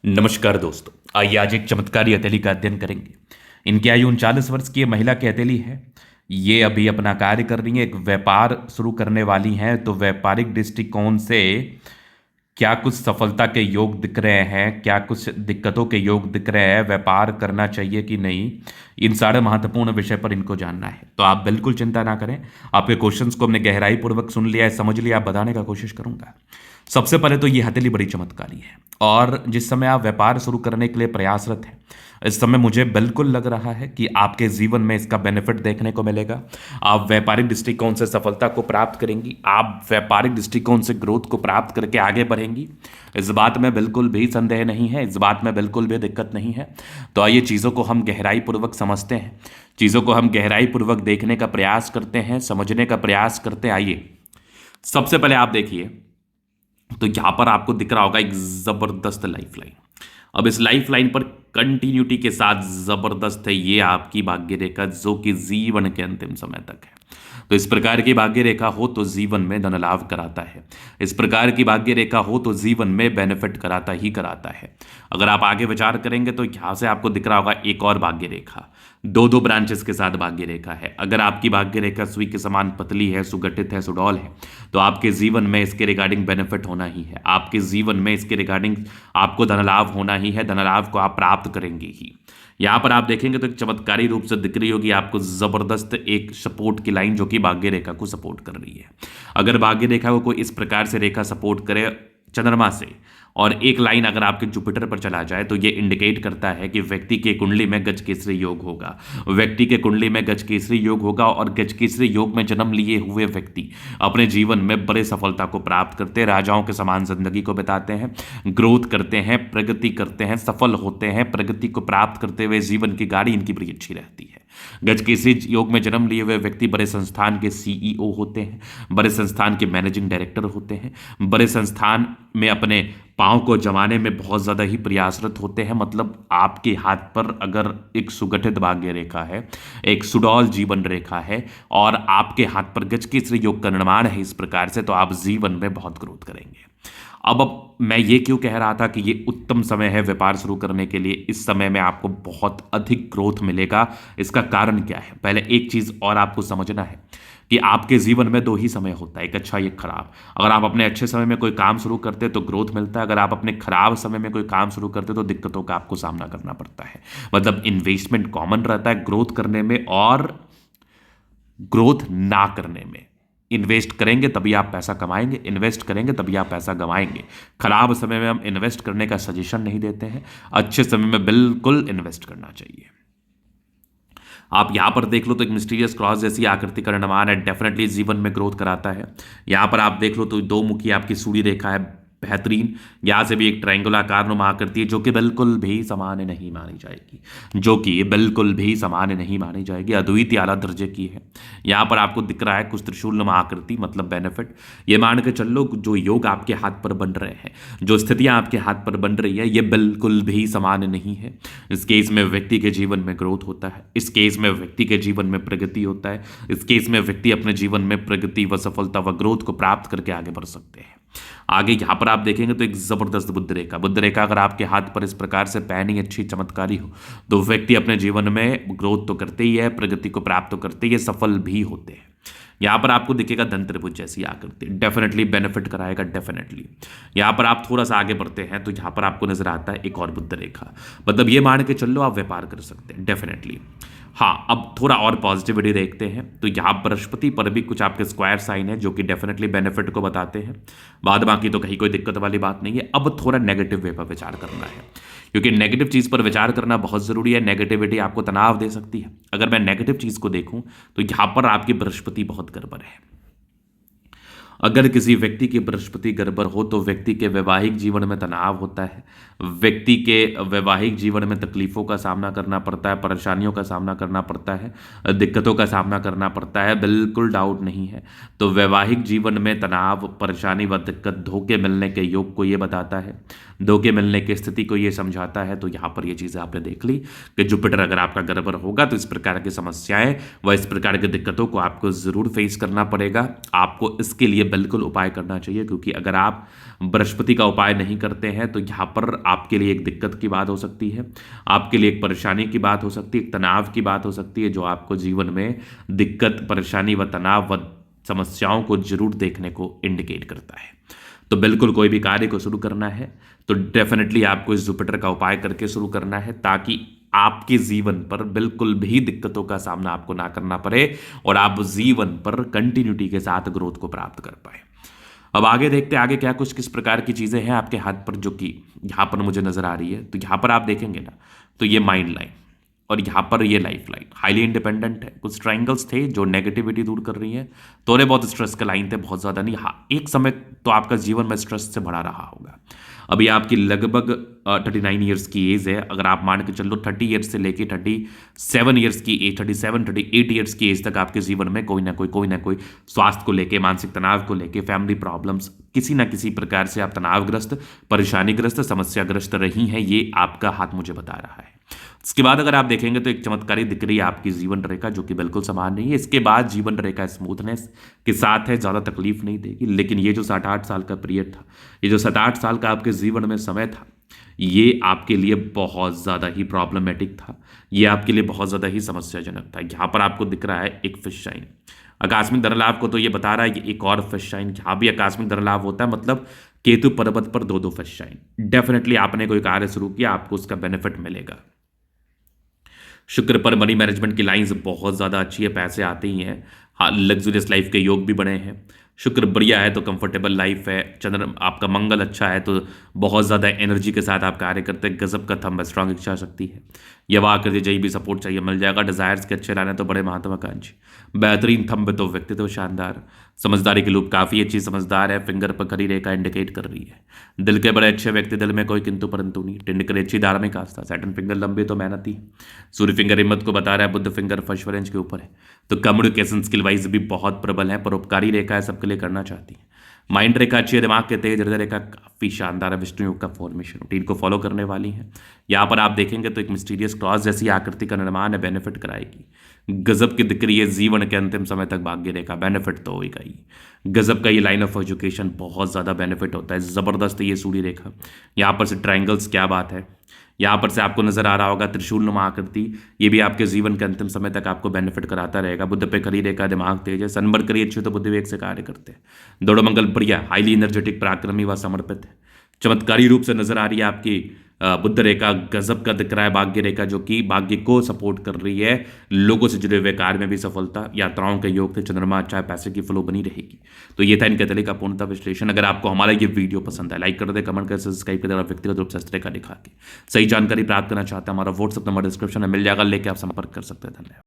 नमस्कार दोस्तों। आइए आज एक चमत्कारी हथेली का अध्ययन करेंगे। इनकी आयु 39 वर्ष की महिला की हथेली है। ये अभी अपना कार्य कर रही है, एक व्यापार शुरू करने वाली हैं। तो व्यापारिक दृष्टिकोण से क्या कुछ सफलता के योग दिख रहे हैं, क्या कुछ दिक्कतों के योग दिख रहे हैं, व्यापार करना चाहिए कि नहीं, इन सारे महत्वपूर्ण विषय पर इनको जानना है। तो आप बिल्कुल चिंता ना करें। आपके क्वेश्चंस को हमने गहराई पूर्वक सुन लिया है, समझ लिया, आप बताने का कोशिश करूंगा। सबसे पहले तो ये हथेली बड़ी चमत्कारी है, और जिस समय आप व्यापार शुरू करने के लिए प्रयासरत हैं, इस समय मुझे बिल्कुल लग रहा है कि आपके जीवन में इसका बेनिफिट देखने को मिलेगा। आप व्यापारिक दृष्टिकोण से सफलता को प्राप्त करेंगी, आप व्यापारिक दृष्टिकोण से ग्रोथ को प्राप्त करके आगे बढ़ेंगी। इस बात में बिल्कुल भी संदेह नहीं है, इस बात में बिल्कुल भी दिक्कत नहीं है। तो आइए चीज़ों को हम गहराई पूर्वक समझते हैं, चीज़ों को हम गहराई पूर्वक देखने का प्रयास करते हैं, समझने का प्रयास करते हैं। आइए सबसे पहले आप देखिए, तो यहां पर आपको दिख रहा होगा एक जबरदस्त लाइफ लाइन। अब इस लाइफ लाइन पर कंटिन्यूटी के साथ जबरदस्त है ये आपकी भाग्य रेखा, जो कि जीवन के अंतिम समय तक है। तो इस प्रकार की भाग्य रेखा हो तो जीवन में धन लाभ कराता है, इस प्रकार की भाग्य रेखा हो तो जीवन में बेनिफिट कराता ही कराता है। अगर आप आगे विचार करेंगे तो यहां से आपको दिख रहा होगा एक और भाग्य रेखा, दो दो ब्रांचेस के साथ भाग्य रेखा है। अगर आपकी भाग्य रेखा सुई के समान पतली है, सुगठित है, सुडौल है, तो आपके जीवन में इसके रिगार्डिंग बेनिफिट होना ही है, आपके जीवन में इसके रिगार्डिंग आपको धन लाभ होना ही है, धन लाभ को आप प्राप्त करेंगे ही। यहां पर आप देखेंगे तो एक चमत्कारी रूप से दिख रही होगी आपको जबरदस्त एक सपोर्ट की लाइन, जो कि भाग्य रेखा को सपोर्ट कर रही है। अगर भाग्य रेखा को कोई इस प्रकार से रेखा सपोर्ट करे चंद्रमा से, और एक लाइन अगर आपके जुपिटर पर चला जाए, तो ये इंडिकेट करता है कि व्यक्ति के कुंडली में गज केसरी योग होगा, व्यक्ति के कुंडली में गज केसरी योग होगा। और गज केसरी योग में जन्म लिए हुए व्यक्ति अपने जीवन में बड़े सफलता को प्राप्त करते हैं, राजाओं के समान जिंदगी को बिताते हैं, ग्रोथ करते हैं, प्रगति करते हैं, सफल होते हैं। प्रगति को प्राप्त करते हुए जीवन की गाड़ी इनकी बड़ी अच्छी रहती है। गज केसरी योग में जन्म लिए हुए व्यक्ति बड़े संस्थान के सीईओ होते हैं, बड़े संस्थान के मैनेजिंग डायरेक्टर होते हैं, बड़े संस्थान में अपने पाँव को जमाने में बहुत ज़्यादा ही प्रयासरत होते हैं। मतलब आपके हाथ पर अगर एक सुगठित भाग्य रेखा है, एक सुडौल जीवन रेखा है, और आपके हाथ पर गज केसरी योग का निर्माण है इस प्रकार से, तो आप जीवन में बहुत ग्रोथ करेंगे। अब मैं ये क्यों कह रहा था कि ये उत्तम समय है व्यापार शुरू करने के लिए, इस समय में आपको बहुत अधिक ग्रोथ मिलेगा। इसका कारण क्या है? पहले एक चीज़ और आपको समझना है कि आपके जीवन में दो ही समय होता है, एक अच्छा एक खराब। अगर आप अपने अच्छे समय में कोई काम शुरू करते हैं तो ग्रोथ मिलता है, अगर आप अपने खराब समय में कोई काम शुरू करते हैं तो दिक्कतों का आपको सामना करना पड़ता है। मतलब इन्वेस्टमेंट कॉमन रहता है ग्रोथ करने में और ग्रोथ ना करने में। इन्वेस्ट करेंगे तभी आप पैसा कमाएंगे, इन्वेस्ट करेंगे तभी आप पैसा गंवाएंगे। खराब समय में हम इन्वेस्ट करने का सजेशन नहीं देते हैं, अच्छे समय में बिल्कुल इन्वेस्ट करना चाहिए। आप यहां पर देख लो तो एक मिस्टीरियस क्रॉस जैसी आकृति का निर्माण है, डेफिनेटली जीवन में ग्रोथ कराता है। यहां पर आप देख लो तो दो मुखी आपकी सूर्य रेखा है, बेहतरीन। यहां से भी एक ट्रायंगुलर आकार नुमा आकृति है, जो कि बिल्कुल भी सामान्य नहीं मानी जाएगी, जो कि बिल्कुल भी सामान्य नहीं मानी जाएगी, अद्वितीय आला दर्जे की है। यहां पर आपको दिख रहा है कुछ त्रिशूल नुमा आकृति, मतलब बेनिफिट। ये मान के चल लो जो योग आपके हाथ पर बन रहे हैं, जो स्थितियां आपके हाथ पर बन रही है, ये बिल्कुल भी सामान्य नहीं है। इस केस में व्यक्ति के जीवन में ग्रोथ होता है, इस केस में व्यक्ति के जीवन में प्रगति होता है, इस केस में व्यक्ति अपने जीवन में प्रगति व सफलता व ग्रोथ को प्राप्त करके आगे बढ़ सकते हैं। आगे यहां पर आप देखेंगे तो एक जबरदस्त बुद्ध रेखा, बुद्ध रेखा अगर आपके हाथ पर इस प्रकार से पैनी अच्छी चमत्कारी हो, तो व्यक्ति अपने जीवन में ग्रोथ तो करते ही है, प्रगति को प्राप्त तो करते ही है, सफल भी होते हैं। यहां पर आपको दिखेगा धन त्रिभुज जैसी आकृति, डेफिनेटली बेनिफिट कराएगा, डेफिनेटली। यहां पर आप थोड़ा सा आगे बढ़ते हैं तो यहां पर आपको नजर आता है एक और बुद्ध रेखा, मतलब ये मान के चल लो आप व्यापार कर सकते हैं, डेफिनेटली। हाँ, अब थोड़ा और पॉजिटिविटी देखते हैं तो यहाँ बृहस्पति पर भी कुछ आपके स्क्वायर साइन है, जो कि डेफिनेटली बेनिफिट को बताते हैं। बाद बाकी तो कहीं कोई दिक्कत वाली बात नहीं है। अब थोड़ा नेगेटिव वे पर विचार करना है, क्योंकि नेगेटिव चीज़ पर विचार करना बहुत ज़रूरी है। नेगेटिविटी आपको तनाव दे सकती है। अगर मैं नेगेटिव चीज़ को देखूँ तो यहाँ पर आपकी बृहस्पति बहुत गड़बड़ है। अगर किसी व्यक्ति की बृहस्पति गड़बड़ हो तो व्यक्ति के वैवाहिक जीवन में तनाव होता है, व्यक्ति के वैवाहिक जीवन में तकलीफ़ों का सामना करना पड़ता है, परेशानियों का सामना करना पड़ता है, दिक्कतों का सामना करना पड़ता है, बिल्कुल डाउट नहीं है। तो वैवाहिक जीवन में तनाव, परेशानी व दिक्कत धोखे मिलने के योग को ये बताता है, धोखे मिलने की स्थिति को ये समझाता है। तो यहाँ पर ये चीज़ें आपने देख ली कि जुपिटर अगर आपका गड़बड़ होगा तो इस प्रकार की समस्याएं व इस प्रकार की दिक्कतों को आपको ज़रूर फेस करना पड़ेगा। आपको इसके लिए बिल्कुल उपाय करना चाहिए, क्योंकि अगर आप बृहस्पति का उपाय नहीं करते हैं तो यहाँ पर आपके लिए एक दिक्कत की बात हो सकती है, आपके लिए एक परेशानी की बात हो सकती है, एक तनाव की बात हो सकती है, जो आपको जीवन में दिक्कत, परेशानी व तनाव व समस्याओं को जरूर देखने को इंडिकेट करता है। तो बिल्कुल कोई भी कार्य को शुरू करना है तो डेफिनेटली आपको इस जुपिटर का उपाय करके शुरू करना है, ताकि आपके जीवन पर बिल्कुल भी दिक्कतों का सामना आपको ना करना पड़े और आप जीवन पर कंटिन्यूटी के साथ ग्रोथ को प्राप्त कर पाए। अब आगे देखते हैं आगे क्या कुछ किस प्रकार की चीजें हैं आपके हाथ पर, जो कि यहां पर मुझे नजर आ रही है। तो यहां पर आप देखेंगे ना, तो ये माइंड लाइन और यहाँ पर ये लाइफ लाइन हाईली इंडिपेंडेंट है। कुछ ट्राइंगल्स थे जो नेगेटिविटी दूर कर रही है, थोड़े बहुत स्ट्रेस के लाइन थे, बहुत ज़्यादा नहीं। हाँ, एक समय तो आपका जीवन में स्ट्रेस से भरा रहा होगा। अभी आपकी लगभग 39 ईयर्स की एज है। अगर आप मान के चलो 30 ईयर्स से लेके 37 ईयर्स की एज, 38 ईयर्स की एज तक आपके जीवन में कोई ना कोई स्वास्थ्य को लेके, मानसिक तनाव को लेके, फैमिली प्रॉब्लम्स, किसी ना किसी प्रकार से आप तनावग्रस्त, परेशानीग्रस्त, समस्याग्रस्त रही हैं। ये आपका हाथ मुझे बता रहा है। इसके बाद अगर आप देखेंगे तो एक चमत्कारी दिख रही है आपकी जीवन रेखा, जो कि बिल्कुल समान नहीं है। इसके बाद जीवन रेखा स्मूथनेस के साथ है, ज़्यादा तकलीफ नहीं देगी। लेकिन ये जो 7-8 साल का पीरियड था, ये जो 7-8 साल का आपके जीवन में समय था, ये आपके लिए बहुत ज़्यादा ही प्रॉब्लमेटिक था। ये आपके लिए बहुत ज़्यादा ही समस्याजनक था। यहाँ पर आपको दिख रहा है एक फिश शाइन, आकस्मिक धनलाभ को तो ये बता रहा है कि एक और फिश शाइन। यहाँ भी आकस्मिक धनलाभ होता है, मतलब केतु पर्वत पर 2-2 फिश शाइन। डेफिनेटली आपने कोई कार्य शुरू किया, आपको उसका बेनिफिट मिलेगा। शुक्र पर मनी मैनेजमेंट की लाइंस बहुत ज़्यादा अच्छी है, पैसे आते ही हैं। हाँ, लग्जूरियस लाइफ के योग भी बने हैं। शुक्र बढ़िया है तो कंफर्टेबल लाइफ है। चंद्र आपका मंगल अच्छा है तो बहुत ज़्यादा एनर्जी के साथ आप कार्य करते हैं। गजब का थंब है, स्ट्रांग इच्छा शक्ति है। यवा आकृति जय भी सपोर्ट चाहिए मिल जाएगा। डिजायर्स के अच्छे लाने तो बड़े महत्वाकांक्षी, बेहतरीन थंब तो व्यक्तित्व शानदार। समझदारी की लूप काफ़ी अच्छी समझदार है। फिंगर पर खड़ी रेखा इंडिकेट कर रही है दिल के बड़े अच्छे व्यक्ति, दिल में कोई किंतु परंतु नहीं। टिंडकर अच्छी धार्मिक आस्था, सैटर्न फिंगर लंबे तो मेहनती। सूर्य फिंगर हिम्मत को बता रहा है। बुद्ध फिंगर फर्स्ट रेंज के ऊपर है, तो कम्युनिकेशन स्किल वाइज भी बहुत प्रबल है। परोपकारी रेखा है, सबके लिए करना चाहती है। माइंड रेखा अच्छी है, दिमाग के तेज। हृदय रेखा काफी शानदार है। विष्णु योग का फॉर्मेशन रूटीन को फॉलो करने वाली है। यहाँ पर आप देखेंगे तो एक मिस्टीरियस क्रॉस जैसी आकृति का निर्माण है, बेनिफिट कराएगी। गजब की दिख रही है जीवन के अंतिम समय तक भाग्य रेखा, बेनिफिट तो होगा ही। गजब का ये लाइन ऑफ एजुकेशन बहुत ज्यादा बेनिफिट होता है, जबरदस्त ये सूर्य रेखा। यहाँ पर से ट्राइंगल्स, क्या बात है। यहाँ पर से आपको नजर आ रहा होगा त्रिशूल नुमा आकृति, ये भी आपके जीवन के अंतिम समय तक आपको बेनिफिट कराता रहेगा। बुद्ध पे खड़ी रेखा, दिमाग तेज है। सन बढ़ करिए अच्छे तो बुद्धि वेग से कार्य करते हैं। दोनों मंगल बढ़िया, हाईली एनर्जेटिक, पराक्रमी व समर्पित है। चमत्कारी रूप से नजर आ रही है आपकी बुद्ध रेखा। गजब का दिख रहा है भाग्य रेखा, जो कि भाग्य को सपोर्ट कर रही है। लोगों से जुड़े हुए कार्य में भी सफलता, यात्राओं के योग थे। चंद्रमा अच्छा है, पैसे की फ्लो बनी रहेगी। तो ये था इनके तले का पूर्णतः विश्लेषण। अगर आपको हमारा ये वीडियो पसंद है, लाइक कर दे, कमेंट कर, सब्सक्राइब कर दे। व्यक्तिगत रूप से इस तरह का दिखा के सही जानकारी प्राप्त करना चाहता है, हमारा व्हाट्सअप नंबर डिस्क्रिप्शन में मिल जाएगा, लेके आप संपर्क कर सकते हैं। धन्यवाद।